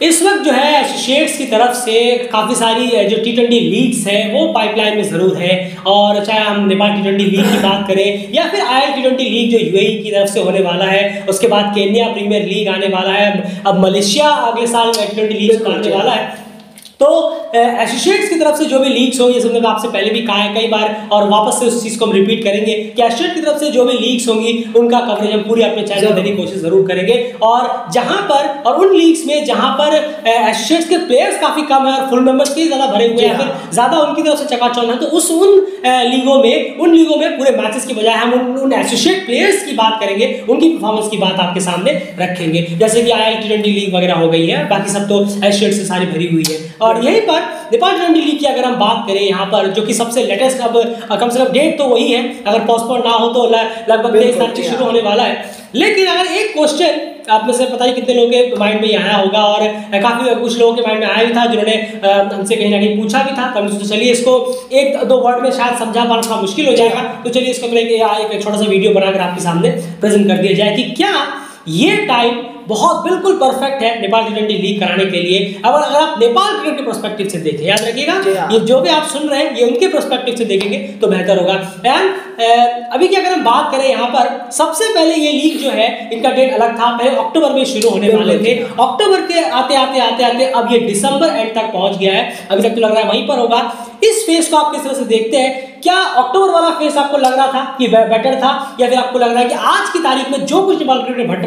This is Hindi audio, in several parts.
इस वक्त जो है एसोसिएट्स की तरफ से काफ़ी सारी जो T20 लीग्स हैं वो पाइपलाइन में ज़रूर है। और चाहे हम नेपाल T20 लीग की बात करें या फिर IL T20 लीग जो UAE की तरफ से होने वाला है, उसके बाद केन्या प्रीमियर लीग आने वाला है, अब मलेशिया अगले साल T20 लीग आने वाला है। तो एसोसिएट्स की तरफ से जो भी लीग्स होंगी, जैसे मैंने आपसे पहले भी कहा है कई बार और वापस से उस चीज़ को हम रिपीट करेंगे कि एसोसिएट की तरफ से जो भी लीग्स होंगी उनका कवरेज हम पूरी अपने चैनल देने की कोशिश जरूर करेंगे। और जहां पर और उन लीग्स में जहां पर एसोसिएट्स के प्लेयर्स काफ़ी कम है और फुल मेंबर्स के ज़्यादा भरे हुए हैं, फिर ज़्यादा उनकी तरफ से चकाचौंध है, तो उन लीगों में पूरे मैचेस की बजाय हम उन एसोसिएट प्लेयर्स की बात करेंगे, उनकी परफॉर्मेंस की बात आपके सामने रखेंगे। जैसे कि IL T20 लीग वगैरह हो गई है, बाकी सब तो एसोसिएट से सारी भरी हुई है। और यहीं पर नेपाल T20 लीग की अगर हम बात करें यहाँ पर, जो कि सबसे लेटेस्ट अब कम से कम डेट तो वही है, अगर पोस्टपोन ना हो तो लगभग 23 तारीख से शुरू होने वाला है। लेकिन अगर एक क्वेश्चन आप में से पता नहीं कितने लोगों के माइंड में आया होगा और काफी कुछ लोगों के माइंड में आया भी था, जिन्होंने हमसे कहीं ना कहीं पूछा भी था, तो चलिए इसको एक दो वर्ड में शायद समझा पाना थोड़ा मुश्किल हो जाएगा, तो चलिए इसको एक छोटा सा वीडियो बनाकर आपके सामने प्रेजेंट कर दिया जाए कि क्या ये टाइम बहुत बिल्कुल परफेक्ट है नेपाल T20 लीग कराने के लिए। अगर आप नेपाल क्रिकेट के पर्सपेक्टिव से देखें, याद रखिएगा ये जो भी आप सुन रहे हैं ये उनके पर्सपेक्टिव से देखेंगे तो बेहतर होगा। एंड अभी की अगर हम बात करें यहाँ पर, सबसे पहले ये लीग जो है इनका डेट अलग था, पहले अक्टूबर में शुरू होने वाले थे, अक्टूबर के आते आते अब ये दिसंबर एंड तक पहुंच गया है। अभी तक तो लग रहा है वहीं पर होगा। इस फेज को आप किस तरह से देखते हैं? क्या अक्टूबर वाला फेज आपको लग रहा था कि बेटर था, या फिर आपको लग रहा है कि आज की तारीख में जो कुछ नेपाल क्रिकेट में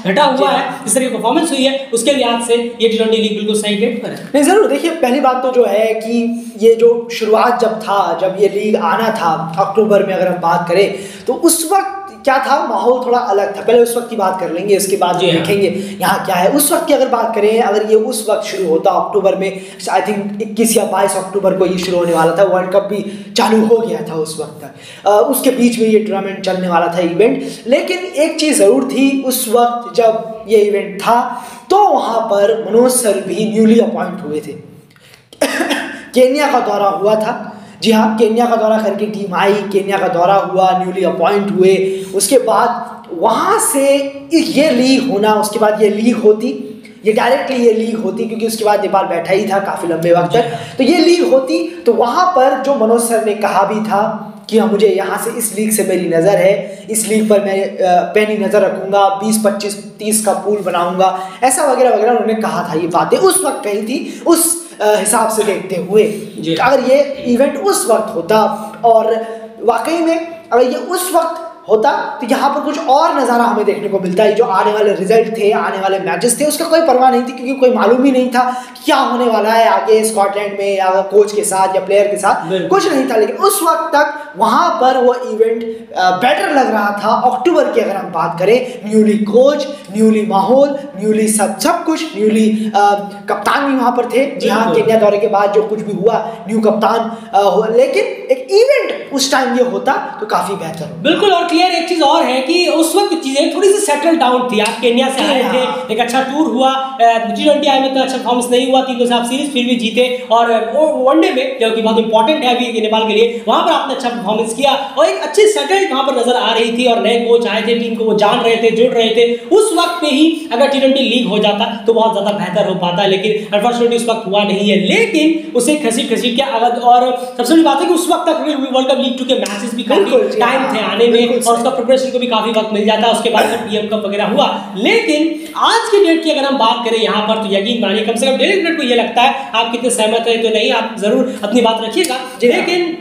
घटा हुआ है, इस तरह की परफॉर्मेंस हुई है, उसके लिहाज से ये T20 लीग बिल्कुल सही डेट पर है? नहीं, जरूर। देखिए, पहली बात तो जो है कि ये जो शुरुआत जब ये लीग आना था अक्टूबर में, अगर हम बात करें तो उस वक्त क्या था, माहौल थोड़ा अलग था। पहले उस वक्त की बात कर लेंगे, उसके बाद देखेंगे यहाँ क्या है। उस वक्त की अगर बात करें, अगर ये उस वक्त शुरू होता अक्टूबर में, आई थिंक 21 या 22 अक्टूबर को ये शुरू होने वाला था, वर्ल्ड कप भी चालू हो गया था उस वक्त तक, उसके बीच में ये टूर्नामेंट चलने वाला था, इवेंट। लेकिन एक चीज़ ज़रूर थी, उस वक्त जब ये इवेंट था तो वहाँ पर मनोज सर भी न्यूली अपॉइंट हुए थे। केन्या का दौरा हुआ था, जी हाँ, केन्या का दौरा करके टीम आई, केन्या का दौरा हुआ, न्यूली अपॉइंट हुए, उसके बाद वहाँ से ये लीग होना, उसके बाद ये लीग होती, ये डायरेक्टली ये लीग होती, क्योंकि उसके बाद नेपाल बैठा ही था काफ़ी लंबे वक्त तक, तो ये लीग होती। तो वहाँ पर जो मनोज सर ने कहा भी था कि हाँ, मुझे यहाँ से इस लीग से मेरी नज़र है, इस लीग पर मैं पैनी नज़र रखूँगा, 20, 25, 30 का पूल बनाऊँगा, ऐसा वगैरह वगैरह उन्होंने कहा था। ये बातें उस वक्त कही थी, उस हिसाब से देखते हुए अगर ये इवेंट उस वक्त होता और वाकई में अगर ये उस वक्त होता तो यहाँ पर कुछ और नज़ारा हमें देखने को मिलता है। जो आने वाले रिजल्ट थे, आने वाले मैचेस थे, उसका कोई परवाह नहीं थी, क्योंकि कोई मालूम ही नहीं था क्या होने वाला है आगे स्कॉटलैंड में, या कोच के साथ या प्लेयर के साथ, कुछ नहीं था। लेकिन उस वक्त तक वहाँ पर वो इवेंट बेटर लग रहा था। अक्टूबर की अगर हम बात करें, न्यूली कोच, न्यूली माहौल, न्यूली सब कुछ, न्यूली कप्तान भी वहाँ पर थे। जी हाँ, केन्या दौरे के बाद जो कुछ भी हुआ, न्यू कप्तान, लेकिन एक इवेंट उस टाइम ये होता तो काफ़ी बेहतर हो। बिल्कुल। और क्लियर एक चीज और है कि उस वक्त चीजें थोड़ी सी सेटल डाउन थी। आप केन्या से आए थे, एक अच्छा टूर हुआ, T20 आई में तो अच्छा परफॉर्मेंस नहीं हुआ, 3 आप सीरीज फिर भी जीते, और वनडे में जो कि बहुत इंपॉर्टेंट है अभी नेपाल के लिए, वहां पर आपने अच्छा परफॉर्मेंस किया और एक अच्छी सेटल वहां पर नजर आ रही थी, और नए कोच आए थे, टीम को वो जान रहे थे, जुड़ रहे थे। उस वक्त में ही अगर T20 लीग हो जाता तो बहुत ज्यादा बेहतर हो पाता, लेकिन अनफॉर्चुनेटली उस वक्त हुआ नहीं है। लेकिन उसे घसीट के और सबसे बड़ी बात है कि उस वक्त तक वर्ल्ड कप लीग 2 के मैचेस भी काफी टाइम थे आने में, और उसका प्रिपरेशन को भी काफी वक्त मिल जाता है। उसके बाद फिर PM कप वगैरह हुआ। लेकिन आज की डेट की अगर हम बात करें यहाँ पर, तो यकीन मानिए कम से कम डेली क्रिकेट को ये लगता है, आप कितने सहमत हैं तो नहीं, आप जरूर अपनी बात रखिएगा, लेकिन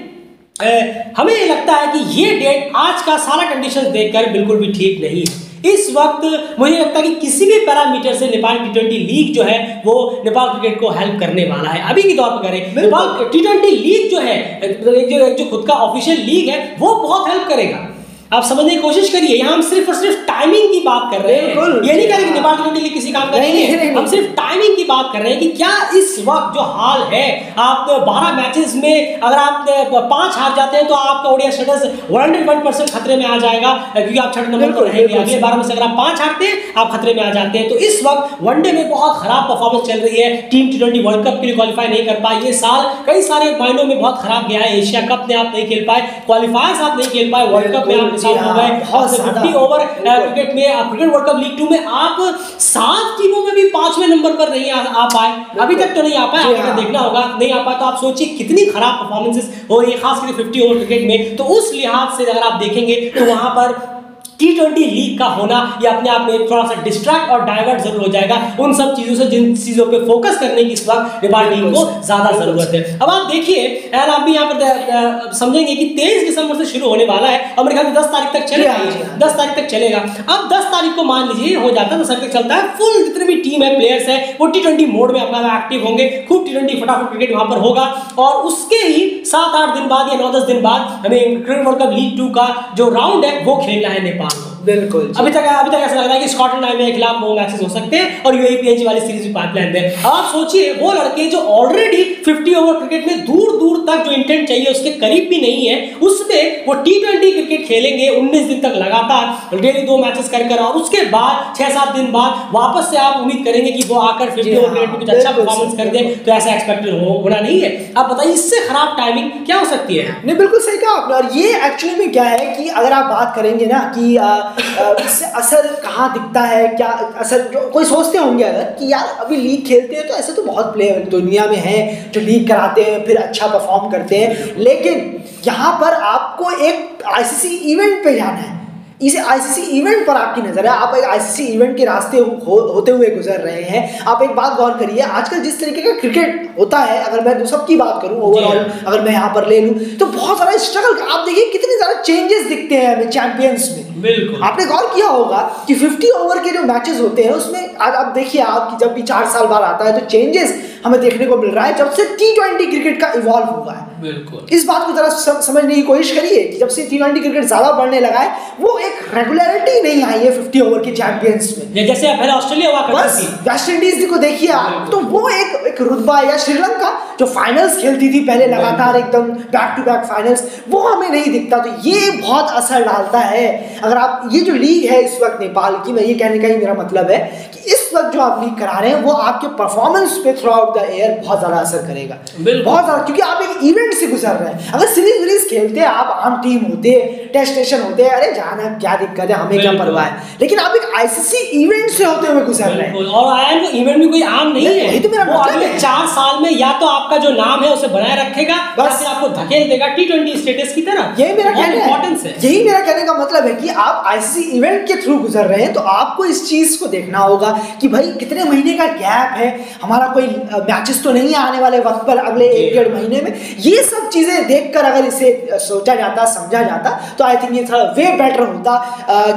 हमें ये लगता है कि ये डेट आज का सारा कंडीशन देखकर बिल्कुल भी ठीक नहीं है। इस वक्त मुझे लगता है कि किसी भी पैरामीटर से नेपाल T20 लीग जो है वो नेपाल क्रिकेट को हेल्प करने वाला है। अभी की तौर पर करें, नेपाल T20 लीग जो है, जो खुद का ऑफिशियल लीग है, वो बहुत हेल्प करेगा। आप समझने की कोशिश करिए, यहाँ हम सिर्फ और सिर्फ टाइमिंग की बात कर रहे हैं, ये नहीं कह रहे कि नेपाल T20 लीग किसी काम का नहीं है, हम सिर्फ टाइमिंग की बात कर रहे हैं कि क्या इस वक्त जो हाल है, आप 12 मैचेस में अगर आप 5 हार जाते हैं तो आपका ओडीआई स्टेटस 101% खतरे में आ जाएगा, क्योंकि आप 6 नंबर पर रहेंगे। अगले 12 में से अगर आप 5 हारते हैं आप खतरे में आ जाते हैं। तो इस वक्त वनडे में बहुत खराब परफॉर्मेंस चल रही है, टीम T20 वर्ल्ड कप के लिए क्वालिफाई नहीं कर पाई। ये साल कई सारे मायनों में बहुत खराब गया है। एशिया कप में आप नहीं खेल पाए, क्वालिफायर्स आप नहीं खेल पाए, वर्ल्ड कप में आप हो गए, 50 ओवर क्रिकेट में, क्रिकेट वर्ल्ड कप लीग 2 में आप 7 टीमों में भी 5 5वें नंबर पर नहीं आ पाए, अभी तक तो नहीं आ पाए, आगे देखना होगा। नहीं आ पाए तो आप सोचिए कितनी खराब परफॉर्मेंसेस हो रही है, खास करके 50 ओवर क्रिकेट में। तो उस लिहाज से अगर आप देखेंगे तो वहां पर T20 लीग का होना या अपने आप में थोड़ा सा डिस्ट्रैक्ट और डाइवर्ट जरूर हो जाएगा उन सब चीजों से जिन चीजों पे फोकस करने की इस वक्त नेपाल टीम को ज्यादा जरूरत है। अब आप देखिए यार, आप भी यहाँ पर समझेंगे कि 23 दिसंबर से शुरू होने वाला है और मेरे ख्याल में 10 तारीख तक चलेगा, 10 तारीख तक चलेगा। अब 10 तारीख को मान लीजिए हो जाता है, 10 तारीख तक चलता है, फुल जितने भी टीम है, प्लेयर्स है, वो T20 मोड में अपना एक्टिव होंगे, खूब T20 फटाफट क्रिकेट वहां पर होगा। और उसके ही 7-8 दिन बाद या 9-10 दिन बाद हमें क्रिकेट वर्ल्ड कप लीग 2 का जो राउंड है वो खेलना है नेपाल को। बिल्कुल, अभी तक ऐसा लग रहा है कि स्कॉटलैंड के खिलाफ वो मैचेस हो सकते हैं और यूएई पीएनजी वाली सीरीज भी पाइपलाइन में। आप सोचिए वो लड़के जो ऑलरेडी 50 ओवर क्रिकेट में दूर दूर तक जो इंटेंट चाहिए उसके करीब भी नहीं है, उसमें वो T20 क्रिकेट खेलेंगे 19 दिन तक लगातार, डेली 2 मैचेस कर और उसके बाद 6-7 दिन बाद वापस से आप उम्मीद करेंगे कि वो आकर 50 ओवर क्रिकेट में कुछ अच्छा परफॉर्मेंस कर दे। तो ऐसा एक्सपेक्टेड होना नहीं है। आप बताइए इससे खराब टाइमिंग क्या हो सकती है? नहीं, बिल्कुल सही कहा आपने। और ये एक्चुअली में क्या है कि अगर आप बात करेंगे ना कि इससे असर कहाँ दिखता है, क्या असर, जो कोई सोचते होंगे अगर कि यार अभी लीग खेलते हैं तो ऐसे तो बहुत प्लेयर दुनिया में हैं जो लीग कराते हैं फिर अच्छा परफॉर्म करते हैं, लेकिन यहाँ पर आपको एक आईसीसी इवेंट पे जाना है, इस आईसीसी इवेंट पर आपकी नजर है, आप एक आईसीसी इवेंट के रास्ते होते हुए गुजर रहे हैं। आप एक बात गौर करिए, आजकल जिस तरीके का क्रिकेट होता है, अगर मैं सबकी बात करूं ओवरऑल, अगर मैं यहाँ पर ले लूं तो बहुत सारा स्ट्रगल, आप देखिए कितने ज्यादा चेंजेस दिखते हैं हमें चैंपियंस में। बिल्कुल, आपने गौर किया होगा कि 50 ओवर के जो मैचेस होते हैं उसमें आप देखिए, आपकी जब भी 4 साल बाद आता है तो चेंजेस हमें देखने को मिल रहा है जब से T20 क्रिकेट का इवॉल्व हुआ है। बिल्कुल, इस बात को जरा समझने की कोशिश करिए कि जब से T20 क्रिकेट ज्यादा बढ़ने लगा है वो एक रेगुलरिटी नहीं आई है 50 ओवर के चैंपियंस में। जैसे पहले ऑस्ट्रेलिया हुआ करती थी, वेस्ट इंडीज को देखिए आप, तो वो एक रुतबा, या श्रीलंका जो फाइनल्स खेलती थी पहले लगातार एकदम बैक टू बैक फाइनल्स, वो हमें नहीं दिखता। तो ये बहुत असर डालता है। अगर आप ये जो लीग है इस वक्त नेपाल की, मैं ये कहने का ही मेरा मतलब है कि इस वक्त जो आप लीग करा रहे हैं वो आपके परफॉर्मेंस पे थ्रू आउट द ईयर बहुत ज्यादा असर करेगा, बहुत ज्यादा, क्योंकि आप एक इवेंट से गुजर रहे हैं। अगर सीरीज खेलते आप, आम टीम होते, टेस्ट स्टेशन होते, अरे जाना क्या दिक्कत है, हमें क्या परवाह है, लेकिन आप एक आईसीसी इवेंट से होते हुए गुजर रहे हैं। और आयन वो इवेंट भी कोई आम नहीं है, यही तो मेरा मतलब है। 4 साल में या तो आपका जो नाम है उसे बनाए रखेगा, बस आपको धकेल देगा T20 स्टेटस की तरह। यही मेरा कहना इंपॉर्टेंस है, यही मेरा कहने का मतलब है कि आप आईसीसी इवेंट के थ्रू गुजर रहे हैं तो आपको इस चीज को देखना होगा कि भाई कितने महीने का गैप है, हमारा कोई मैचेस तो नहीं आने वाले वक्त पर अगले 1-1.5 महीने में। ये सब चीजें देखकर अगर इसे सोचा जाता, समझा जाता, तो आई थिंक ये थोड़ा वे बेटर होता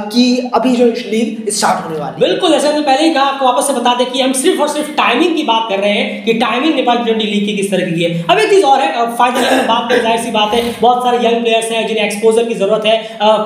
कि अभी जो लीग स्टार्ट होने वाली। बिल्कुल, जैसे हमने पहले ही कहा, आपको वापस से बता दें कि हम सिर्फ और सिर्फ टाइमिंग की बात कर रहे हैं कि टाइमिंग नेपाल T20 लीग की किस तरह की है। अब एक चीज और है, फाइनल में बात करें, जाहिर सी बात है बहुत सारे यंग प्लेयर्स हैं जिन्हें एक्सपोजर की जरूरत है,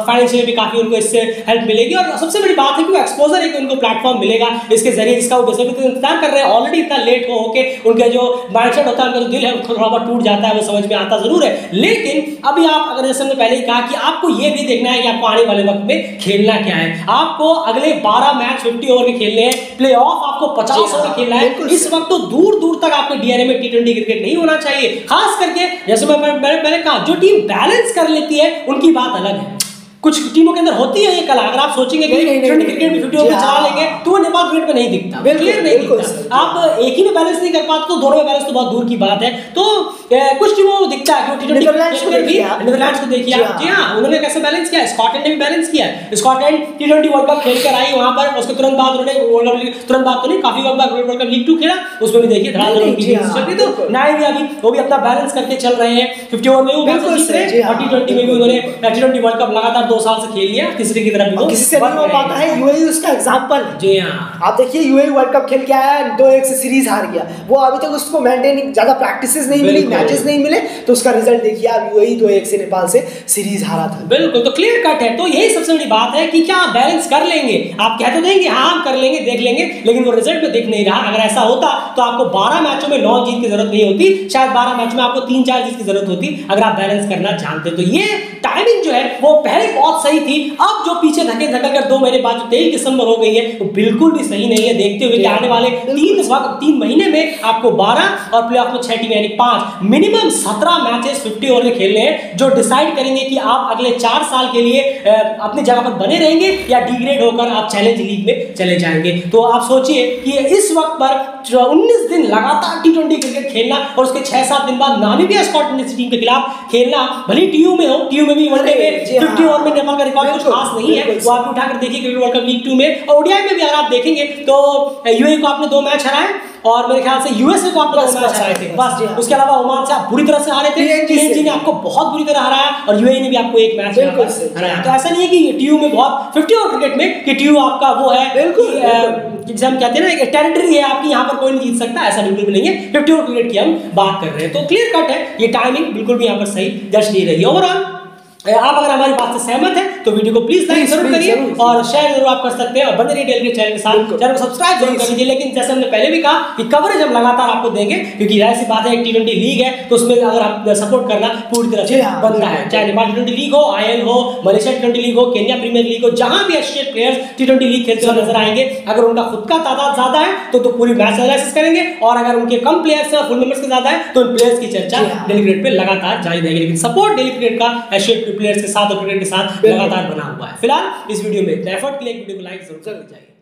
फाइनेंशियली भी काफी उनको इससे हेल्प मिलेगी और सबसे बड़ी बात है कि वो एक्सपोजर है कि उनको प्लेटफॉर्म मिलेगा इसके जरिए, जिसका वो बेसब्री से इंतजार कर रहे हैं। ऑलरेडी इतना लेट होके उनके जो माइंडसेट होता है, उनका जो दिल है थोड़ा बहुत टूट जाता है, वो समझ में आता जरूर है। लेकिन अभी आप, अगर जैसे हमने पहले ही कहा कि आपको ये भी देखना है कि आपको आने वाले वक्त में खेलना क्या है। आपको अगले 12 मैच 50 ओवर के खेलने हैं, प्ले ऑफ आपको 50 ओवर खेलना है। इस वक्त तो दूर दूर तक आपके डीएनए में T20 क्रिकेट नहीं होना चाहिए। खास करके जैसे मैंने कहा, जो टीम बैलेंस कर लेती है उनकी बात अलग है। कुछ टीमों के अंदर होती है ये कला, अगर आप सोचेंगे कि T20 क्रिकेट में 50 ओवर चला लेंगे तो वो नेपाल क्रिकेट में नहीं दिखता, क्लियर नहीं दिखता। आप एक ही में बैलेंस नहीं कर पाते तो दोनों में बैलेंस तो बहुत दूर की बात है। तो कुछ टीमों को दिखता है कि नीदरलैंड्स को देखिए आप, जी हाँ, उन्होंने कैसे बैलेंस किया, स्कॉटलैंड ने भी बैलेंस किया। स्कॉटलैंड T20 वर्ल्ड कप खेल कर आई वहां पर, उसके तुरंत बाद उन्होंने तुरंत बाद तो नहीं, काफी वक्त बाद वर्ल्ड कप लीग 2 खेला, उसमें भी देखिए धड़ाधड़ उनकी चल रही। तो नाई भी अभी वो भी अपना बैलेंस करके चल रहे हैं। 50 ओवर में वो मैच जीत रहे हैं और T20 में भी उन्होंने T20 वर्ल्ड कप लगातार 2 साल से खेल लिया, तीसरे की तरफ भी वो किसी से नहीं हो पाता है। यूएई उसका एग्जांपल, जी हां, आप देखिए यूएई वर्ल्ड कप खेल के आया, 2-1 से सीरीज हार गया, वो अभी तक उसको मेंटेन, ज्यादा प्रैक्टिसेस नहीं मिली, मैचेस नहीं मिले, तो उसका रिजल्ट देखिए आप, यूएई 2-1 से नेपाल से सीरीज हारा था। बिल्कुल, तो क्लियर कट है। तो यही सबसे बड़ी बात है कि क्या आप बैलेंस कर लेंगे। आप कह तो देंगे हाँ हम कर लेंगे, देख लेंगे, लेकिन वो रिजल्ट में दिख नहीं रहा। अगर ऐसा होता तो आपको 12 मैचों में 9 जीत की जरूरत नहीं होती, शायद 12 मैच में आपको 3-4 जीत की जरूरत होती, अगर आप बैलेंस करना जानते। तो ये टाइमिंग जो है वो पहले बहुत सही थी। अब जो पीछे धके धकल कर 2 महीने बाद जो 23 दिसंबर हो गई है वो बिल्कुल भी सही नहीं है, देखते हुए कि आने वाले 3 महीने में आपको 12 और प्लेऑफ में 6 टीम यानी 5 मिनिमम 17 मैचेस 50 ओवर के खेलने हैं, जो डिसाइड करेंगे कि आप अगले 4 साल के लिए अपनी जगह पर बने रहेंगे या डिग्रेड होकर आप चैलेंज लीग में चले जाएंगे। तो आप सोचिए कि इस वक्त पर 19 दिन लगातार टी20 क्रिकेट खेलना और उसके 6-7 दिन बाद नामीबिया स्कॉटलैंड टीम के खिलाफ खेलना, भले टीयू में हो, टीयू में भी वनडे में 50 ओवर में नेपाल का रिकॉर्ड कुछ खास नहीं है, वो आप उठाकर देखिए क्रिकेट वर्ल्ड कप लीग 2 में। और ओडीआई में भी अगर आप देखेंगे तो यूएई को आपने 2 मैच हराए और मेरे ख्याल से यूएसए को आपने 2 मैच हराए थे बस। उसके अलावा ओमान से आप बुरी तरह से हारे थे, पीएनजी ने आपको बहुत बुरी तरह हराया और यूएई ने भी आपको 1 मैच हराया। तो ऐसा नहीं है कि टीयू में बहुत 50 ओवर क्रिकेट में कि टीयू आपका वो है जिसे हम कहते हैं ना एक टेरिटरी है आपकी, यहाँ पर कोई नहीं जीत सकता, ऐसा बिल्कुल भी नहीं है। 50 ओवर क्रिकेट की हम बात कर रहे हैं, तो क्लियर कट है ये टाइमिंग बिल्कुल भी यहाँ पर सही जज नहीं रही है। ओवरऑल आप अगर हमारी बात से सहमत हैं तो वीडियो को प्लीज लाइक जरूर करिए और शेयर जरूर आप कर सकते हैं और बने रहिए डेली चैनल के साथ, चैनल को सब्सक्राइब जरूर कर लीजिए। लेकिन जैसे हमने पहले भी कहा कि कवरेज हम लगातार आपको देंगे, क्योंकि ऐसी बात है टी20 लीग है तो उसमें अगर आप सपोर्ट करना पूरी तरह से बनता है, चाहे नेपाल टी20 लीग हो, आईएल हो, मलेशिया टी20 लीग हो, केन्या प्रीमियर लीग हो, जहां भी एशियन प्लेयर्स टी20 लीग खेलते हुए नजर आएंगे, अगर उनका खुद का तादाद ज्यादा है तो पूरी मैच एनालिसिस करेंगे और अगर उनके कम प्लेयर्स हैं, फुल मेंबर्स के ज्यादा है तो उन प्लेयर्स की चर्चा डेली क्रिकेट पे लगातार जारी रहेगी। लेकिन सपोर्ट डेली क्रिकेट का एशियन प्लेयर्स के साथ और के साथ लगातार बना हुआ है। फिलहाल इस वीडियो में इतना एफर्ट के लिए वीडियो को लाइक जरूर कर दीजिए।